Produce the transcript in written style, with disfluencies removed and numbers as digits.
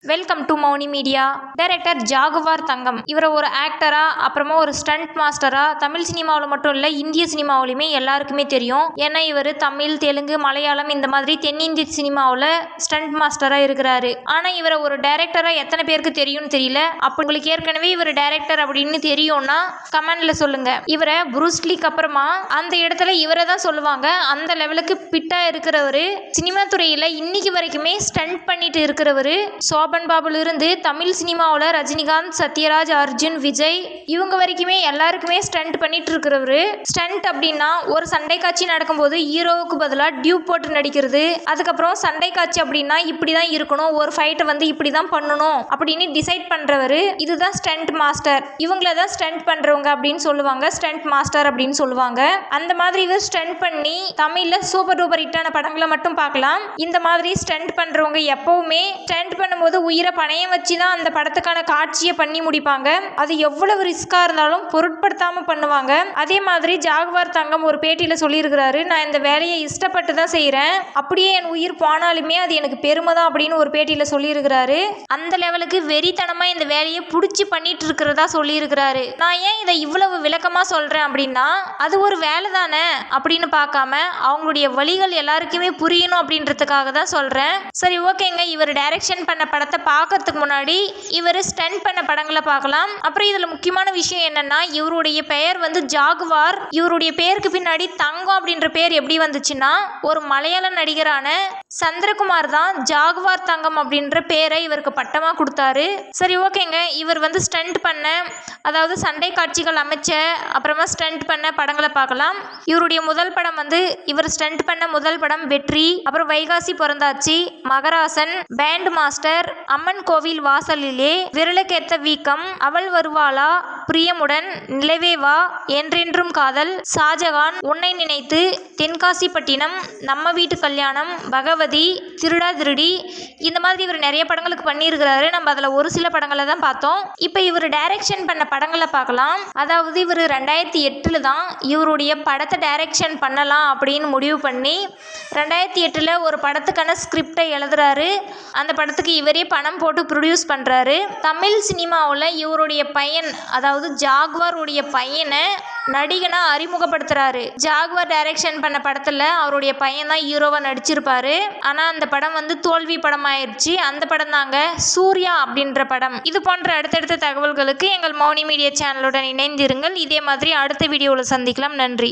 Welcome to Mouni media. Director Jaguar Thangam இவரை ஒரு ஆக்டரா அப்புறமா ஒரு ஸ்டண்ட் மாஸ்டரா தமிழ் சினிமாவில் மட்டும் இல்லை இந்திய சினிமாவிலுமே எல்லாருக்குமே தெரியும். ஏன்னா இவர் தமிழ், தெலுங்கு, மலையாளம் இந்த மாதிரி தென்னிந்திய சினிமாவில் ஸ்டண்ட் மாஸ்டராக இருக்கிறாரு. ஆனால் இவரை ஒரு டைரக்டரா எத்தனை பேருக்கு தெரியும்னு தெரியல. அப்போ உங்களுக்கு ஏற்கனவே இவர் டைரக்டர் அப்படின்னு தெரியும்னா கமெண்ட்ல சொல்லுங்க. இவரை புரூஸ்லிக்கு அப்புறமா அந்த இடத்துல இவரை தான் சொல்லுவாங்க. அந்த லெவலுக்கு பிட்டா இருக்கிறவரு, சினிமா துறையில இன்னைக்கு வரைக்குமே ஸ்டண்ட் பண்ணிட்டு இருக்கிறவரு. சோபன் பாபுல இருந்து தமிழ் சினிமாவில் ரஜினிகாந்த், சத்யராஜ், அர்ஜுன், விஜய் இவங்க வரைக்குமே எல்லாருக்குமே ஸ்டண்ட் பண்ணிட்டு இருக்கிறவரு. ஸ்டண்ட் அப்படின்னா ஒரு சண்டை காட்சி நடக்கும்போது ஹீரோவுக்கு பதிலாக டியூப் போட்டு நடிக்கிறது. அதுக்கப்புறம் சண்டை காட்சி அப்படின்னா இப்படிதான் இருக்கணும், ஒரு ஃபைட்டை வந்து இப்படிதான் பண்ணணும் அப்படின்னு டிசைட் பண்றவரு. இதுதான் ஸ்டண்ட் மாஸ்டர். இவங்கள தான் ஸ்டண்ட் பண்றவங்க அப்படின்னு சொல்லுவாங்க, ஸ்டண்ட் மாஸ்டர் அப்படின்னு சொல்லுவாங்க. அந்த மாதிரி இவர் ஸ்டண்ட் பண்ணி தமிழ்ல சூப்பர் டூப்பர் ஹிட்டான படங்களை மட்டும் பார்க்கலாம். இந்த மாதிரி ஸ்டண்ட் பண்றவங்க எப்பவுமே ஸ்டண்ட் பண்ணும்போது உயிரை பணையம் வச்சு தான் அந்த படத்துக்கான காட்சியை பண்ணி முடிப்பாங்க. அது எவ்வளவு ரிஸ்கா இருந்தாலும் பொருட்படுத்தாம பண்ணுவாங்க. அதே மாதிரி ஜாகுவார் தங்கம் ஒரு பேட்டியில சொல்லியிருக்கிறாரு, நான் இந்த வேலையை இஷ்டப்பட்டு தான் செய்யறேன், அப்படியே என் உயிர் போனாலுமே அது எனக்கு பெருமை தான் அப்படின்னு ஒரு பேட்டியில சொல்லியிருக்கிறாரு. அந்த லெவலுக்கு வெறித்தனமா இந்த வேலையை பிடிச்சி பண்ணிட்டு இருக்கிறதா சொல்லியிருக்கிறாரு. நான் ஏன் இதை இவ்வளவு விளக்கமா சொல்றேன் அப்படின்னா, அது ஒரு வேலை தானே அப்படின்னு பார்க்காம அவங்களுடைய வழிகள் எல்லாருக்குமே புரியணும் அப்படின்றதுக்காக தான் சொல்றேன். சரி, ஓகேங்க. இவர் டைரக்ஷன் பண்ண படத்தை பார்க்கறதுக்கு முன்னாடி இவர் ஸ்டண்ட் பண்ண படங்களை பார்க்கலாம். அப்புறம் இதுல முக்கியமான விஷயம் என்னன்னா, இவருடைய பெயர் வந்து ஜாகுவார். இவருடைய பேருக்கு பின்னாடி தங்கம் அப்படின்ற பேர் எப்படி வந்துச்சுன்னா, ஒரு மலையாள நடிகரான சந்திரகுமார் தான் ஜாகுவார் தங்கம் அப்படின்ற பேரை இவருக்கு பட்டமா கொடுத்தாரு. சரி, ஓகேங்க. இவர் வந்து ஸ்டண்ட் பண்ண, அதாவது சண்டை காட்சிகள் அமைச்ச, அப்புறமா ஸ்டண்ட் பண்ண படங்களை பார்க்கலாம். இவருடைய முதல் படம் வந்து இவர் ஸ்டண்ட் பண்ண முதல் படம் வெற்றி, அப்புறம் வைகாசி பிறந்தாச்சு, மகராசன், பேண்ட் மாஸ்டர், அம்மன் கோவில் வாசலிலே, விரலுக்கேத்த வீக்கம், அவள் வருவாளா, பிரியமுடன், நிலவேவா, என்றென்றும் காதல், ஷாஜகான், உன்னை நினைத்து, தென்காசிப்பட்டினம், நம்ம வீட்டு கல்யாணம், பகவதி, திருடா திருடி, இந்த மாதிரி இவர் நிறைய படங்களுக்கு பண்ணியிருக்கிறாரு. நம்ம அதில் ஒரு சில படங்களை தான் பார்த்தோம். இப்போ இவர் டைரக்ஷன் பண்ண படங்களை பார்க்கலாம். அதாவது இவர் 2008 தான் இவருடைய படத்தை டைரக்ஷன் பண்ணலாம் அப்படின்னு முடிவு பண்ணி 2008 ஒரு படத்துக்கான ஸ்கிரிப்டை எழுதுறாரு. அந்த படத்துக்கு இவரே பணம் போட்டு ப்ரொடியூஸ் பண்ணுறாரு. தமிழ் சினிமாவில் இவருடைய பையன், அதாவது ஜாகுவாருடைய பையனை நடிகனா அறிமுகப்படுத்துறாரு. ஜாகுவார் டைரக்ஷன் பண்ண படத்தில் அவருடைய பையன் தான் ஹீரோவாக நடிச்சிருப்பாரு. ஆனால் அந்த படம் வந்து தோல்வி படம் ஆயிடுச்சு. அந்த படம் தாங்க சூர்யா அப்படின்ற படம். இது போன்ற அடுத்தடுத்த தகவல்களுக்கு எங்கள் மௌனி மீடியா சேனலுடன் இணைந்திருங்கள். இதே மாதிரி அடுத்த வீடியோவில் சந்திக்கலாம். நன்றி.